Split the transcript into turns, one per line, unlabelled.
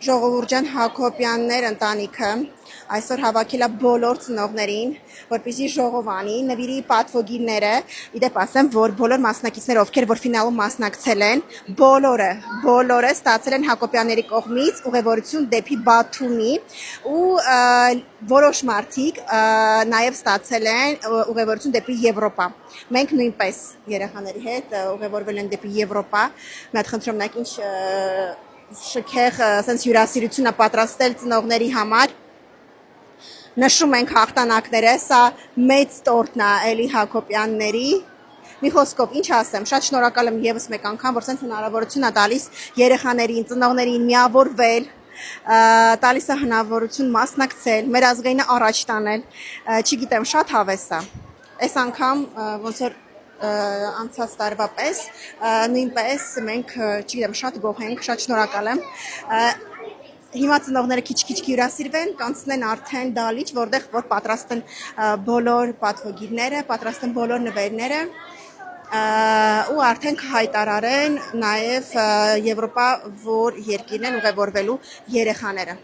Ժողովուրդ Հակոբյաններ ընտանիքը այսօր հավաքել է բոլոր ծնողներին, որպեսզի ժողովանի, նվիրի պատվոգիրները, իդեպ ասեմ, որ բոլոր մասնակիցները, ովքեր որ ֆինալում մասնակցել են, բոլորը ստացել են Հակոբյանների կողմից ուղևորություն դեպի Բաթումի ու որոշ մարդիկ նաև ստացել են ուղևորություն դեպի Եվրոպա։ Մենք նույնպես երեխաների հետ ուղևորվել ենք դեպի Եվրոպա։ Մի հատ խնդրում եք ինչ շքեղ sense հյուրասիրություն է պատրաստել ծնողների համար։ Նշում ենք հաղթանակները, սա մեծ տորտն է էլի Հակոբյանների։ Մի խոսքով, ինչ ասեմ, շատ շնորհակալ եմ եւս մեկ անգամ, որ sense հնարավորություն է տալիս երեխաներին, ծնողներին միավորվել, տալիս է հնարավորություն մասնակցել, մեր ազգայինը առաջ տանել։ Չգիտեմ, շատ հավես է։ Այս անգամ ոնց որ անցած տարվա պես նույնպես մենք չգիտեմ շատ գոհ ենք, շատ շնորհակալ եմ։ Հիմա ծնողները քիչ-քիչ հյուրասիրվեն, կանցնեն արդեն դալիճ, որտեղ որ պատրաստ են բոլոր պատվոգիրները, պատրաստ են բոլոր նվերները ու արդեն կհայտարարեն նաև Եվրոպա որ երկիրն են ուղևորվելու երեխաները։